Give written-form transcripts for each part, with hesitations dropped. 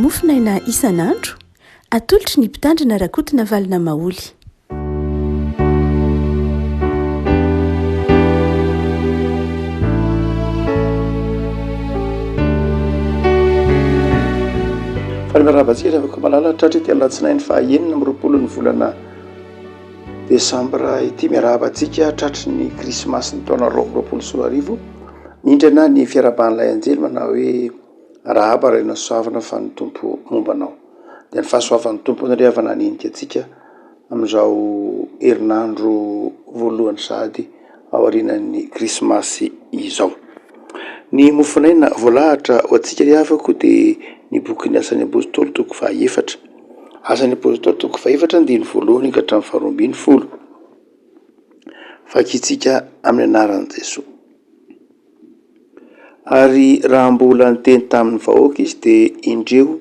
mofinaina isan'andro atolotry ny mpitandrina rakotina valina maoly. Falemaravatsika afaka malala tratra ity alatsinainy fahaenina amin'ny roapolo ny volana desambra ity miaravantsika tratry ny krismasy ny taona roapolo sy roa arivo mindrana ny fiaraban'ilay anjely manao hoe rahaba ray nasoavana fa ny tompo mombanao dia ny fahasoavan'ny tompo nandriavana ninika atsika amin'izao herinandro voalohany sady aorianan'ny krismasy izao. Ny mofinaina voalahatra ho antsika ry havako dia ny boky asan'ny apôstôly toko fahaefatra. Asan'ny apôstôly toko fahaefatra ny voalohany ka hatramin'ny faharoa ambin'ny folo. Fakitsika amin'ny anaran'i Jesosy. Ary raha mbola niteny tamin'ny vahoaka izy dia indreo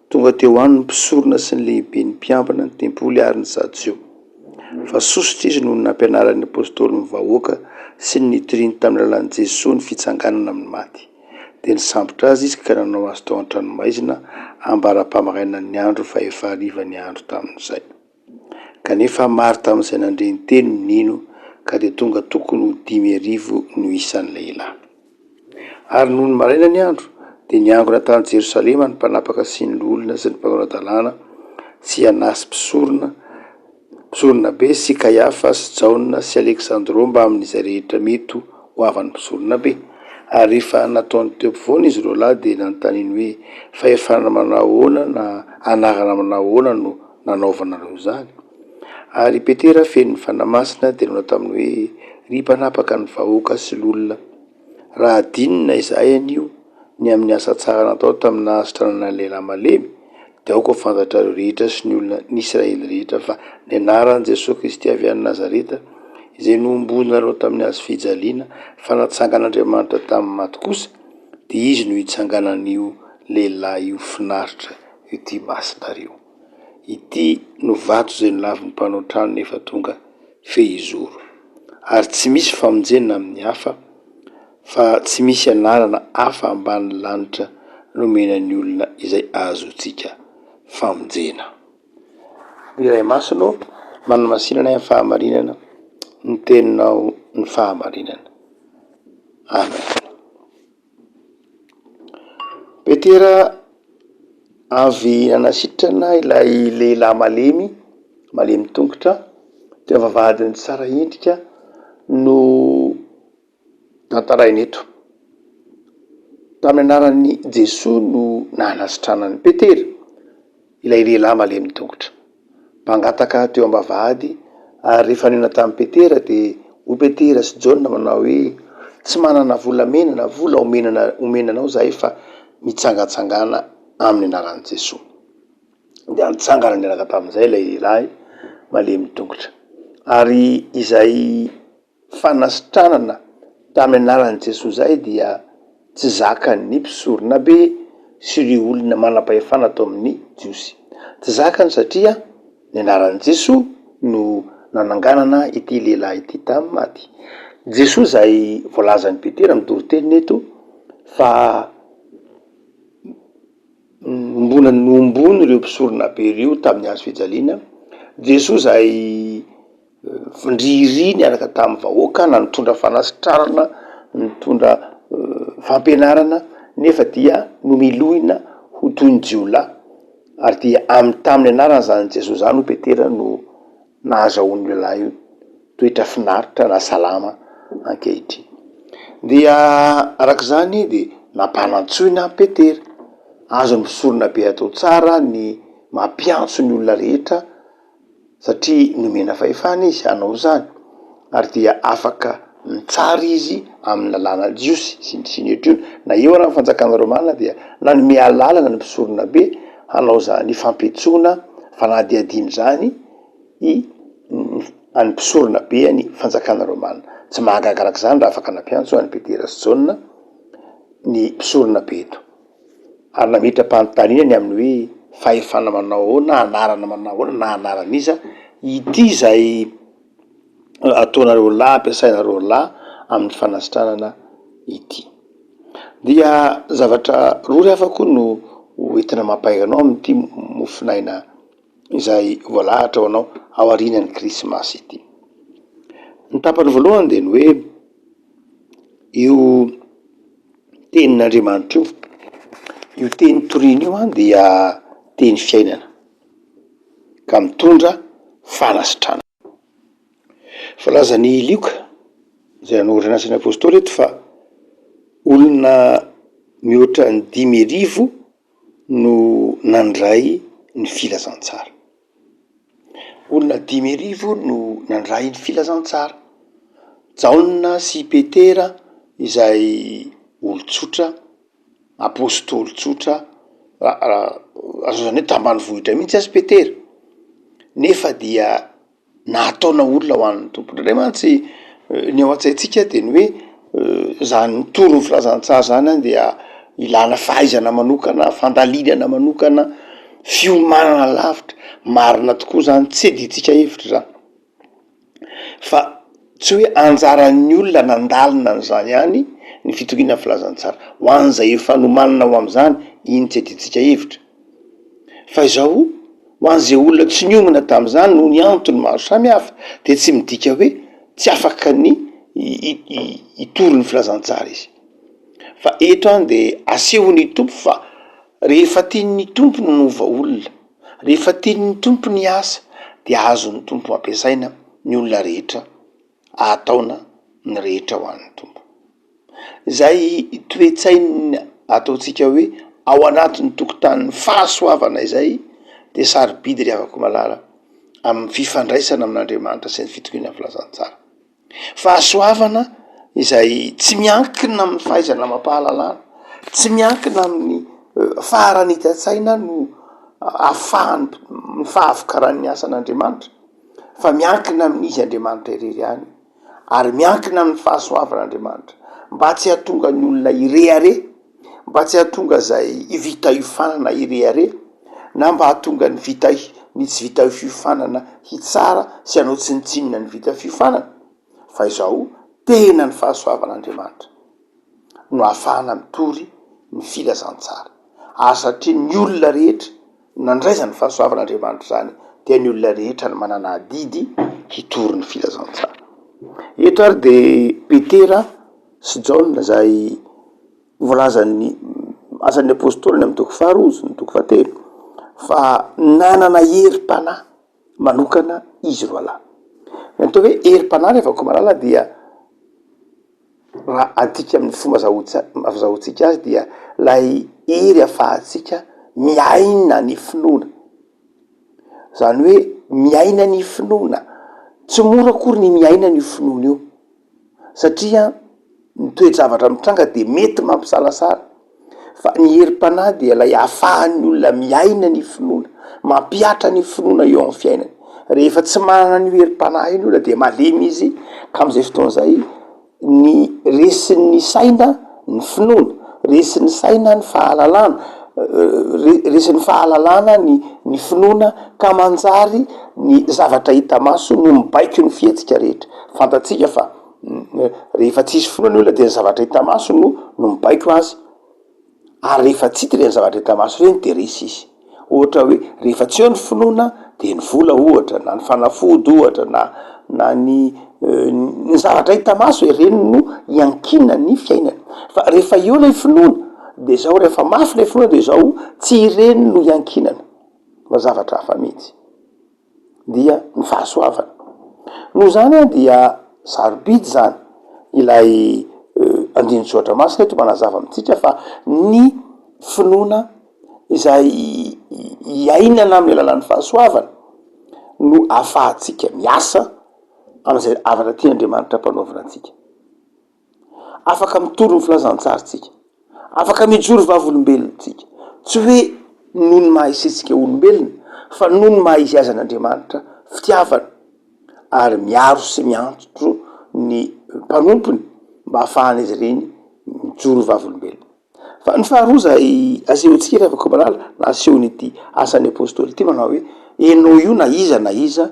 tonga teo any ny mpisorona sy ny lehiben'ny mpiambina ny tempoly ary ny Sadseo. Fa sosotra izy noho ny nampianaran'ny apôstôly ny vahoaka sy ny nitoriny tamin'ny alalan'i Jesosy ny fitsanganana amin'ny maty. Dia nisambotra azy izy ka nanao azy tao an-tranomaizina ambara-pamaraina ny andro fa efa hariva ny andro tamin'izay. Kanefa maro tamin'izay nandre ny teny nino ka dia tonga tokony ho 5,000 no isan'ny lehilahy. Ary noho ny maraina ny andro dia niangona tany Jerosalema ny mpanapaka sy ny olona sy ny mpanao-dalàna sy Anasy mpisorona be sy Kaiafa sy Jaona sy Aleksandro mba amin'izay rehetra mety ho avan'ny mpisorona be. Ary rehefa nataony teo ampovoany izy roa lahy dia nanontaniany hoe fa efa manao ahoana na anarana manao ahoana no nanaovanareo izany. Ary Petera feno ny fanamasina dia nanao taminy hoe ry mpanapaka ny vahoaka sy l'olona, raha adinina izahay anio ny amin'ny asa tsara natao tamin'ny nahasitranana lehilahy malemy dia aoko fantatrareo rehetra sy ny olona ny Israely rehetra fa ny anaran'i Jesosy Kristy avy any Nazareta izay nombonareo tamin'ny hazo fijaliana fa natsangan'Andriamanitra tamin'ny maty kosa dia izy no hitsanganan'io lehilahy io finaritra ity masonareo. Ity no vato izay nolavin'ny mpanao trano nefa tonga fehizoro. Ary tsy misy famonjena amin'ny hafa fa tsy misy anarana hafa ambany lanitra nomenan'ny olona izay azontsika famonjena. Iray masonao manamasinana ny fahamarinana ny teninao ny fahamarinana. Amen. Petera avy nanasitrana ilay lehilahy malemy tongotra dia vavahadiny tsara endrika no tantarainy eto. Tamin'ny anaran'ny Jesosy no nanasitranany Petera ilay lehilahy malemy tongotra mpangataka teo am-bavahady. Ary rehefa nena tamin'ny Petera dia ho Petera sy Jaona manao hoe tsy manana volamena na vola omenanao zahay fa mitsangatsangana amin'ny anaran'i Jesosy. Dia nitsangana niaraka tamin'izay ilay lehilahy malemy tongotra. Ary izay fanasitranana tamin'ny anaran'i Jesosy izay dia tsy zakan'ny mpisorona be sy ireo olona manam-pahefana tao amin'ny jiosy. Tsy zakany satria ny anaran'i Jesosy no nananganana ity lehilahy ity tamin'ny maty. Jesosy izay voalazan'ny Petera midoro teniny eto fa nombony ireo mpisorona be ireo tamin'ny hazo fijaliana. Jesosy izay ndriry niaraka tamin'ny vahoaka na nitondra fanasitrarana, nitondra fampianarana nefa dia nomilohina ho toy ny jiolahy. Ary dia tamin'ny anarana zany Jesosy zany ho Petera no nahazahoan'ny lehilahy io toetra finaritra na salama ankehitriny. Dia arak'izany dia nampanantsoina Petera. Azon'ny mpisorona be atao tsara ny mampiantso ny olona rehetra satria nomena fahefana izy hanao izany. Ary dia afaka mitsara izy amin'ny lalàna jiosy sy ohatr'io. Na eo raha ny fanjakana Romana dia nanome lalana ny mpisorona be hanao zany fampetsoana fanadihadiny zany any mpisorona be any fanjakana Romana. Tsy mahagaga arak'izany raha afaka nampiantso any Petera sy Jaona ny mpisorona be eto. Ary nametra-panontaniana amin'ny hoe fahefana manao ahoana, anarana manao ahoana na anaran'iza ity izay ataonareo lahy, ampiasainareo lahy amin'ny fanasitranana ity. Dia zavatra roa afaka no hoentina mampaiganao am'ty mofinaina izay voalahatra ho anao ao arinan'ny krismasy ity. Ny tapany voalohany de ny hoe io tenin'Andriamanitra io teny torina io dia teny fiainana ka mitondra fanasitrana. Falazany Lioka zay nanorina asany apôstôly eto fa olona mihoatra ny 5,000 no nandray ny filazantsara. Olona 5,000 no nandray ny filazantsara. Jaona sy Petera izay olon-tsotra, apôstôly tsotra, azo zany hoe tambanivohitra mihitsy azy Petera, nefa dia nataona olona ho an'ny tompony. Andriamanitsy ny ao an-tsaintsika de ny hoe zany nitoro ny filazantsara zany dia ilana fahaizana manokana, fandalinana manokana, fiomanana lavitra, marina tokoa zany, tsy editsika hevitra zany. Fa tsy hoe anjaran'ny olona nandalina n'zany ihany ny fitokina filazantsara, ho an'izay efa nomanina ho am'zany, iny tsy editsika hevitra. Fa izao ho an'izay olona tsy niomina tam'zany no ny antony maro samihafa, de tsy midika hoe tsy afaka ny itoro ny filazantsara izy. Fa eto any de asehony tompo fa rehefa tian'ny tompo no nova olona, rehefa tian'ny tompo ny asa, de azon'ny tompo ampiasaina ny olona rehetra, ataona ny rehetra ho an'ny tompo. Zay toe-tsaina ataotsika hoe ao anatin'ny tokotanin'ny fahasoavana izay de sarobidy ry havako malala amin'ny fifandraisana amin'Andriamanitra sy ny fitokina filazantsara. Fahasoavana izay tsy miankina amin'ny fahaizana mampahalalana, tsy miankina amin'ny faharanita-tsaina no ahafahany ny fahavokaran'ny asan'Andriamanitra, fa miankina amin'izy Andriamanitra irery ihany, ary miankina amin'ny fahasoavan'Andriamanitra mba tsy hahatonga ny olona irehare, mba tsy hahatonga zay ivita iofanana irehare, na mba hahatonga ny ny tsy vita fiofanana hitsara sy hanao tsinitsinina ny vita fiofanana, fa izao tena ny fahasoavan'Andriamanitra no ahafahana mitory ny filazantsara. Satria ny olona rehetra nandraisa ny fahasoavan'Andriamanitra zany, dia ny olona rehetra no manana adidy hitory ny filazantsara. Eto ary de Petera sy Jaona zay voalazan'ny asan'ny apôstôly amin'ny toko 2 ny toko 3, fa nanana herim-panahy manokana izy roa lahy. Atao hoe herim-panahy rehefa ko malala dia raha adika amin'ny fomba azahoantsika azy dia lay hery ahafahantsika miaina ny finoana. Zany hoe miaina ny finoana, tsy mora akory ny miaina ny finoana io, satria ny toe-javatra mitranga de mety mampisalasala. Fa ny herim-panahy dia lay ahafahan'ny olona miaina ny finoana, mampiatra ny finoana eo amin'ny fiainany. Rehefa tsy manana ny herim-panahy iny olona de malemy izy, ka am'izay fotoan'izay ny resin'ny saina ny finoana, resin'ny saina ny fahalalana, resin'ny fahalalana ny finoana, ka manjary ny zavatra hita maso no mibaiko ny fiatsika rehetra. Fantatsika fa rehefa tsisy finoana olona de ny zavatra hita maso no mibaiko azy, ary rehefa tsy hita reny zavatra hita maso reny de resy izy. Ohatra hoe rehefa tsy eo ny finoana de ny vola ohatra, na ny fanafody ohatra, na ny zavatra hita maso reny no iankina ny fiainany. Fa rehefa eo lay finoana de zao, rehefa mafy lay finoana de zao tsy ireny no iankinana fa zavatra hafa mihitsy, dia ny fahasoavana. Noho zany dia sarobidy zany ilay andinitsoatra masina eto manazava amitsika fa ny finoana izay iainana amin'ny alalan'ny fahasoavana no ahafahantsika miasa am'izay avatra tian'Andriamanitra ampanaovina antsika. Afaka mitoro ny filazantsaratsika, afaka mijoro vavolombelona tsika, tsy hoe noho ny maha isitsika olombelona, fa noho ny maha izy azy an'Andriamanitra fitiavana, ary miaro sy miantso ny mpanompony mba ahafahan'izy ireny mijoro vavolombelona. Fa ny faharoa zay asehontsika rehefa ko malala na asehon'ity asan'ny apôstôly ity manao hoe enao io na iza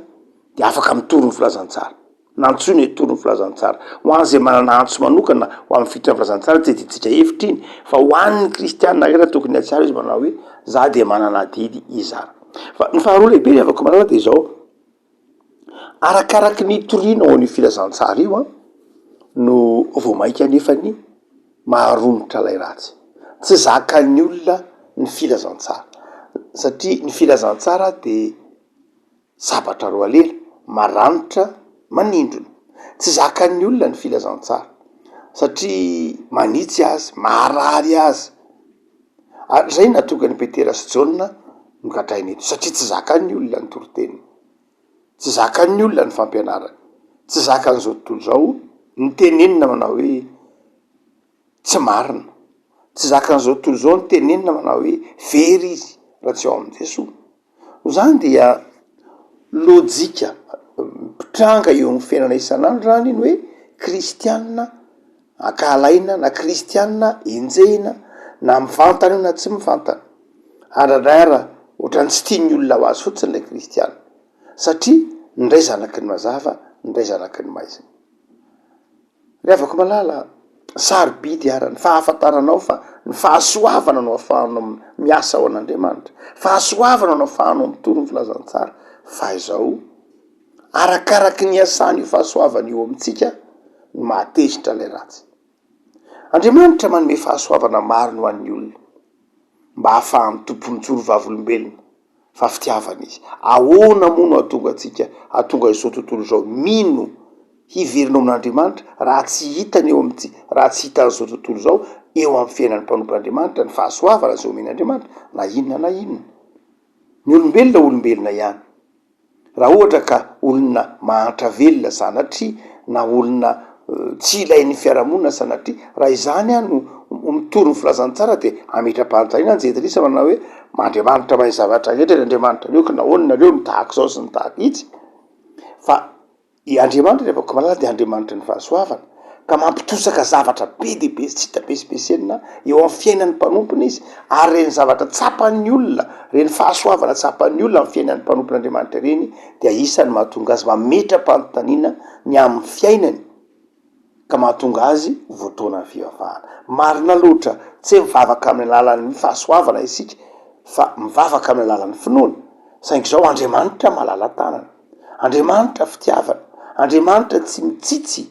de afaka mitoro ny filazantsara. nantsoiny hoe toro ny filazantsara ho an'izay manana antso manokana ho amin'ny fitra ny filazantsara tsy ditsika hevitra iny fa ho an'ny kristianina era tokony atsiara izy manao hoe za de manana didy izara. Fa ny faharoa lehibe ny avako malala de zao arakaraky ny toriana ao ny filazantsara io a no vo mainka nefa ny maharomitra lay ratsy tsy zakan'ny olona ny filazantsara satria ny filazantsara de sabatra roa lela maranitra manindrona tsy zakan'ny olona ny filazantsara satria manitsy azy maharary azy ary zay natonga ny Petera sy Jaona nogadrainy eto satria tsy zakan'ny olona ny toriteny tsy zakan'ny olona ny fampianarany tsy zakan'izao tontolo zao ny tenenina manao hoe tsy marina tsy zakan'izao tontolo zao ny tenenina manao hoe very izy raha tsy ao amin'i Jesosy ho zany dia lojika mpitranga eo amin'ny fiainana isan'andro rany iny hoe kristianina akalaina na kristianina enjehina na mivantana io na tsy mivantana aradrara ohatrany tsy tiany olona ho azy fotsiny lay kristianina satria ndray zanaky ny mazava ndray zanaky ny maizina. Ry avako malala sarobidy ara ny fahafantaranao fa ny fahasoavana no ahafahanao miasa ao an'Andriamanitra fahasoavana no ahafahanao mitoro ny filazantsara fa izao arakaraky ny asany io fahasoavana io amintsika no mahatezitra lay ratsy. Andriamanitra manome fahasoavana maro no an'ny olona mba hahafahan'ny tompony joro vavolombelona fa fitiavana izy ahoana moa no atonga atsika atonga izao tontolo zao mino hiverina amin'Andriamanitra raha tsy hitany eo amin'ty raha tsy hitan'izao tontolo zao eo amin'ny fiainan'ny mpanompon'Andriamanitra ny fahasoavana zay omen'Andriamanitra na inona ny olombelona ihany raha ohatra ka olona mahantra velona sanatria na olona tsy ilain'ny fiarahamonina sanatria raha izany a no mitoro ny filazantsara de ametra-panontaniana ny jetrisa manao hoe Andriamanitra mahay zavatra rehetra Andriamanitra neo ka nahoana nareo mitahaka zao sy nitahaka itsy fa i Andriamanitra rehefa malala de Andriamanitra ny fahasoavana ka mampitosaka zavatra be de be tsy hita besibesiana eo amin'ny fiainan'ny mpanompona izy ary reny zavatra tsapan'ny olona reny fahasoavana tsapan'ny olona amin'ny fiainan'ny mpanompon'Andriamanitra reny de isany mahatonga azy mametra-panontaniana ny amin'ny fiainany ka mahatonga azy voatoana ny fivavahana marina loatra tsy mivavaka amin'ny alalan'ny fahasoavana isika fa mivavaka amin'ny alalan'ny finoana saingy zao Andriamanitra malala tanana Andriamanitra fitiavana Andriamanitra tsy mitsitsy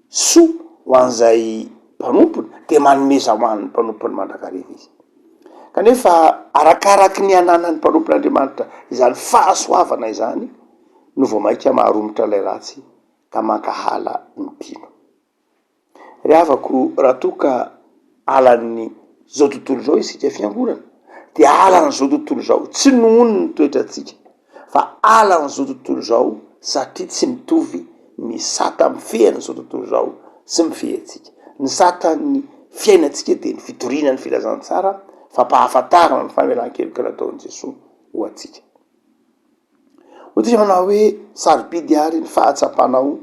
soa ho an'izay mpanompony de manomeza ho an'ny mpanompony mandrakariva izy kanefa arakaraky ny ananan'ny mpanompon'Andriamanitra izany fahasoavana izany no vo mainka maharomitra lay ratsy ka mankahala ny mpino. Ry havako raha toka alan'ny zao tontolo zao isika fiangonana de alan'izao tontolo zao tsy nohony ny toetratsika fa alan'izao tontolo zao satria tsy mitovy ny sata amin'ny fiainan'izao tontolo zao sy ny fiaintsika ny satan'ny fiainatsika de ny fitorinan'ny filazantsara fampahafantarana ny famelan-keloka nataon'i Jesosy ho atsika. Ohatsika manao hoe sarobidy ary ny fahatsapanao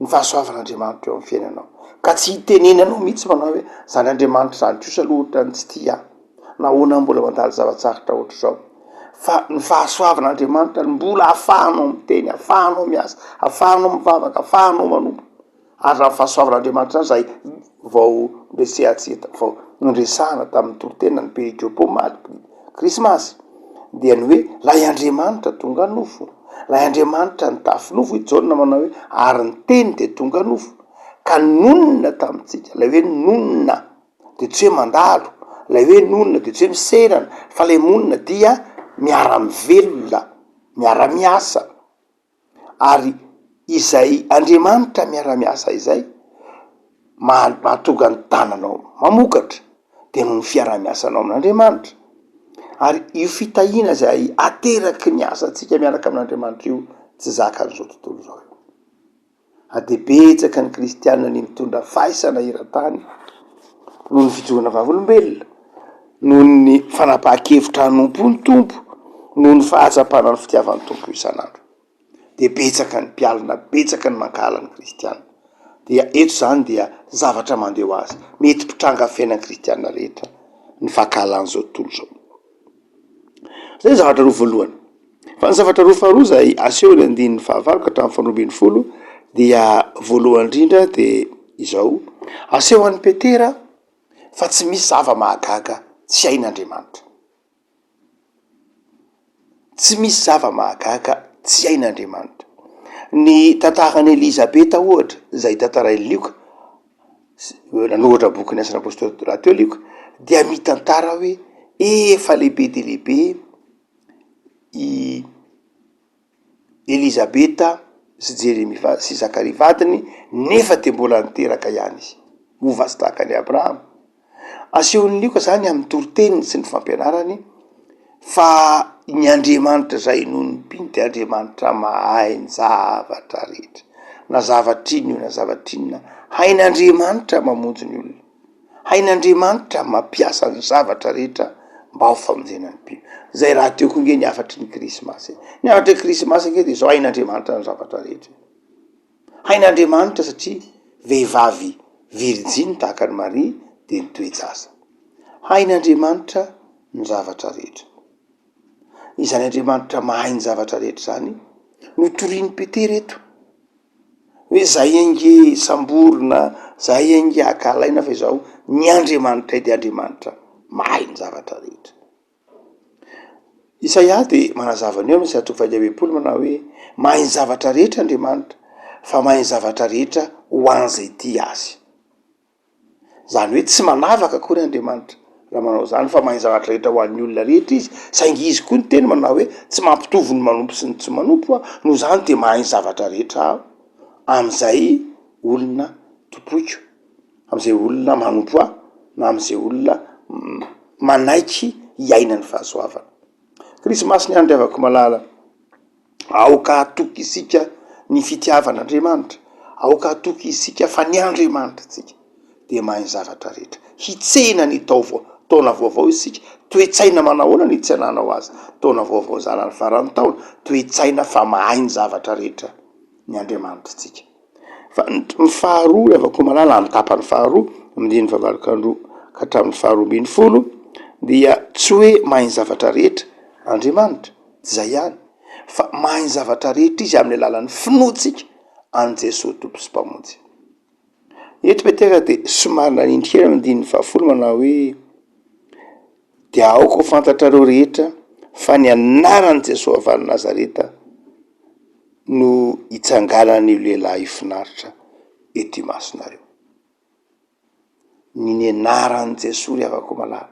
ny fahasoavan'Andriamanitra eo amin'ny fiainanao ka tsy hitenenanao mihitsy manao hoe zany Andriamanitra zany kosa aloha ny tsy tia nahoana mbola mandalo zavatsarotra ohatra zao fa ny fahasoavan'Andriamanitra mbola ahafahanao miteny ahafahanao miasa ahafahanao mivavaka ahafahanao manompo ary raha fahasoavan'Andriamanitra zay vao resehatsika vao nresahana tamin'ny toritena ny perikopô maly krismasy dia ny hoe lay Andriamanitra tonga nofo lay Andriamanitra ny tafy nofo i Jaona manao hoe ary ny teny de tonga nofo ka nonina tamintsika lay hoe nonina de tsy hoe mandalo lay hoe nonina de tsy hoe miserana fa lay monina dia miara-mivelona miara-miasa ary izay Andriamanitra miara-miasa izay mahatonga ny tananao mamokatra de no ny fiara-miasanao amin'Andriamanitra ary io fitahina zay ateraky ny asantsika miaraka amin'Andriamanitra io tsy zakan'izao tontolo zao ade betsaka ny kristianina ny mitondra faisana iran-tany noho ny fijoroana vavolombelona noho ny fanapahan-kevitra hanompo ny tompo noho ny fahatsapana ny fitiavan'ny tompo isan'andro de betsaka ny mpialina betsaka ny mankahala ny kristianina dia eto zany dia zavatra mandeha ho azy mety mpitranga fiainan'ny kristianina rehetra ny fankahalan'izao tontolo zao. Zay zavatra roa voalohany fa ny zavatra roa faharoa zay aseho ny 9 fahavalo ka hatramin'ny 10 dia voalohany indrindra de izao aseho an'ny petera fa tsy misy zava-mahagaga tsy hain'Andriamanitra, tsy misy zava-mahagaga tsy hain'Andriamanitra. Ny tantaran'ny Elizabeta ohatra zay tantarain'ny Lioka nanohatra boky Asany Apôstôly raha teo Lioka dia mitantara hoe efa lehibe de lehibe i Elizabeta sy Jeremia sy Zakary vadiny nefa de mbola niteraka ihany izy mova sy tahaka ny Abrahama. Asehon'ny Lioka zany amin'ny toriteniny sy ny fampianarany fa ny Andriamanitra zay no nipiny de Andriamanitra mahay ny zavatra rehetra, na zavatr'ino na zavatr'inona hain'Andriamanitra mamonjy ny olona, hain'Andriamanitra mampiasa ny zavatra rehetra mba ho famonjenany mpino. Zay raha teo koa nge ny afatry ny Krismasy. Ny afatry ny Krismasy nge de zao hain'Andriamanitra ny zavatra rehetra, hain'Andriamanitra satria vehivavy virjiny tahaka ny Maria de nitoejasa, hain'Andriamanitra ny zavatra rehetra. Izany Andriamanitra mahay ny zavatra rehetra zany no torian'ny Petera eto hoe zay ange samborona, zay ange akalaina fa izao ny Andriamanitra de Andriamanitra mahay ny zavatra rehetra. Isaia de manazava ny eo misy atoko fahajabe-polo manao hoe mahay ny zavatra rehetra Andriamanitra fa mahay ny zavatra rehetra ho an'izay tia azy. Zany hoe tsy manavaka akory Andriamanitra raha manao zany fa mahay ny zavatra rehetra ho an'ny olona rehetra izy, saingy izy koa ny teny manao hoe tsy mampitovy ny manompo sy ny tsy manompo noho zany de mahay ny zavatra rehetra am'izay olona topoiko, am'izay olona manompo na am'izay olona manaiky hiaina ny fahasoavana. Krismasy ny andriavako malala, aoka atoky isika ny fitiavan'Andriamanitra, aoka atoky isika fa ny Andriamanitra tsika de mahay ny zavatra rehetra, hitsena ny taona vaovao isika, toetsaina manahoana ny tsy ananao azy, taona vaovao zana ny faran'ny taona, toetsaina fa mahay ny zavatra rehetra ny Andriamanitra tsika. Fa ny faharoa riavako malala amin'ny tapany faharoa amin'ny fahavalokandro ka hatramin'ny faharoa ambin'ny folo dia tsy hoe mahay ny zavatra rehetra Andriamanitra tsy zay ihany fa mahay ny zavatra rehetra izy amin'ny alalan'ny finoantsika an' Jesosy Tompo sy Mpamonjy. Eto Petera de somary nanindry kely amin'ny din'ny fahafolo manao hoe de aoka ho fantatrareo rehetra fa ny anaran'i Jesosy avy any Nazareta no hitsanganan'ny lehilahy finaritra eto Imasonareo. Ny anaran'i Jesosy ry havako malala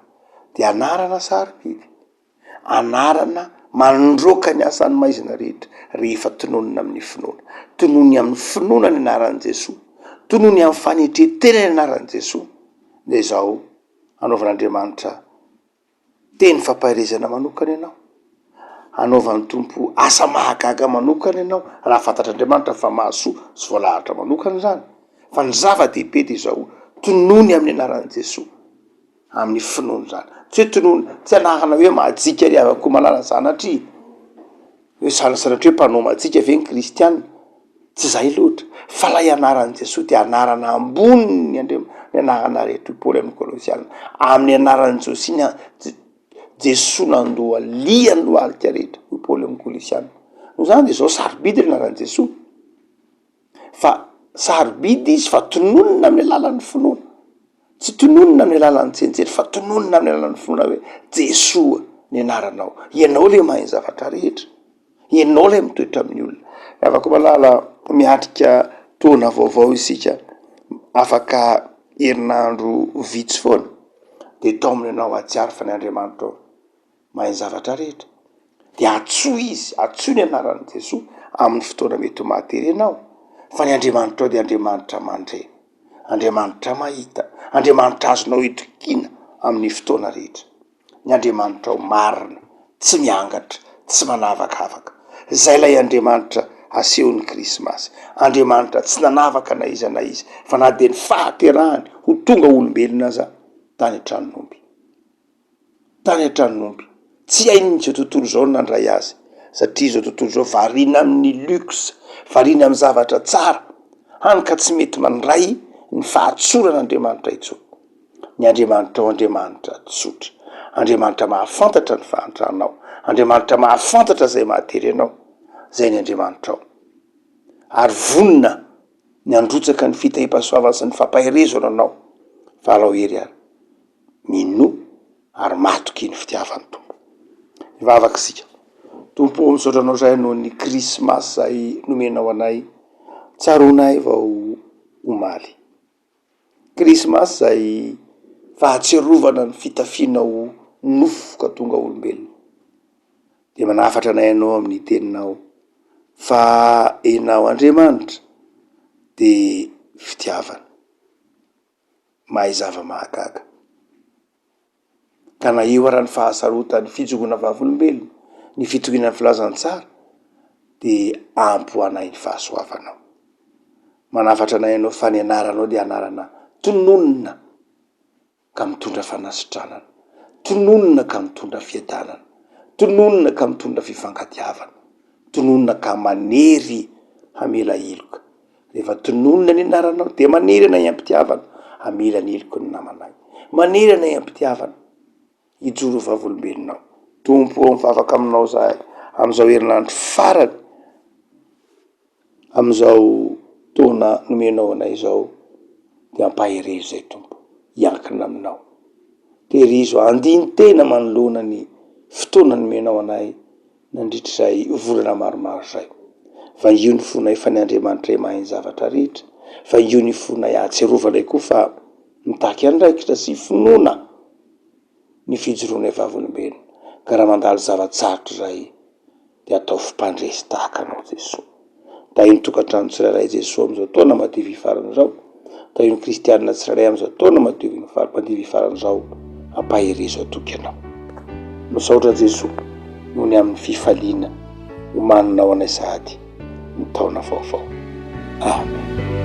de anarana sarobidy, anarana manondroaka ny asan'ny maizina rehetra rehefa tononona amin'ny finoana, tonony amin'ny finoana ny anaran'i Jesosy, tonony amin'ny fanetretena ny anaran'i Jesosy. De zao anaovan'Andriamanitra teny fampaherezana manokana ianao, anaovan'ny Tompo asa mahagaga manokana ianao raha fantatr'Andriamanitra fa mahasoa sy voalahatra manokana zany. Fa ny zava-dehibe de zao tonony amin'ny anaran'i Jesosy amin'ny finoana zany, tsy hoe tonony tsy anahana hoe majika ry havako malala sanatria hoe sanatria hoe mpanao majika ve ny kristianina, tsy zay loatra fa lay anaran'i Jesosy de anarana ambony ny anarana rehetra Paoly amin'ny Kolosiana, amin'ny anaran'i Jesosy iny Jesosy nandoa liany lohalika rehetra Paoly amin'ny Kolosiana. No zany de zao sarobidy ny anaran'i Jesosy fa sarobidy izy fa tononona amin'ny alalan'ny finoana, tsy tononona amin'ny alalan'ny tsenjery fa tononona amin'ny alalan'ny finoana hoe Jesosy ny anaranao, ianao le mahay ny zavatra rehetra, ianao le mitoetra amin'ny olona. Afaka malala miatrika taona vaovao isika, afaka herinandro vitsy foana de tao aminao atsiaro fa ny Andriamanitra mahay ny zavatra rehetra de atsoa izy, atsoa ny anaran'i Jesosy amin'ny fotoana mety ho mahatery anao. Fa ny Andriamanitra de Andriamanitra mandre, Andriamanitra mahita, Andriamanitra azonao itorikiana amin'ny fotoana rehetra. Ny Andriamanitra marina, tsy miangatra, tsy manavakavaka. Zay lay Andriamanitra asehon'ny Krismasy, Andriamanitra tsy nanavaka na iza fa na de ny fahaterahany ho tonga olombelona aza tany an-tranonomby, tany an-tranonomby. Tsy hainy zao tontolo zao nandray azy satria zao tontolo zao variana amin'ny luxe, variana amin'ny zavatra tsara, hany ka tsy mety mandray ny fahatsoran'Andriamanitra intsony. Ny Andriamanitra Andriamanitra tsotra, Andriamanitra mahafantatra ny fahantrahanao, Andriamanitra mahafantatra zay mahatery anao, zay ny Andriamanitra ao. Ary vonina ny androtsaka ny fitahipasoavana sy ny fampahirezo nanao fa alao hery ary mino ary matoky ny fitiavany tompo ivavaka sika tompo misaotranao zay noho ny krismasy zay nomenao anay tsaronay vao omaly krismasy zay fahatserovana ny fitafianao nofoka tonga olombelona de manafatra anay ianao amin'ny teninao fa enao Andriamanitra de fitiavana mahay zava-mahagaga ka na io ara ny fahasarotany fijogona vavolombelona ny fitohinany filazantsara de ampy ho anay ny fahasoavanao manafatra anay ianao fa ny anaranao de anarana tononona ka mitondra fanasitranana tononona ka mitondra fiadanana tononona ka mitondra fifangadiavana tononona ka manery hamela iloka rehefa tononona ny anaranao de manery anay ampitiavana hamela ny iloko ny namanay manery anay ampitiavana hijoro vavolombelonao tompo mivavaka aminao zahay am'izao herinandro farany am'izao taona nomenao anay zao de ampaherezo zay tompo iankina aminao terizo andiny tena manoloana ny fotoana nomenao anay nandritrizay volana maromaro zay fa io ny fonay fa ny Andriamanitra mahay ny zavatra rehetra fa io ny fonay ahatserovanay koa fa mitaky andraikitra sy finoana ny fijoroanay vavolombelona ka raha mandalo zavatsarotra zay de atao fimpandresy tahaka anao Jesosy da iny tokantrano tsirairay Jesosy am'izao taona madivy farany zao da iny kristianina tsirairay am'izao taona madivy farany zao ampaherezo atoky anao misaotra Jesosy noho ny amin'ny fifaliana omaninao anay sahady ny taona vaovao amen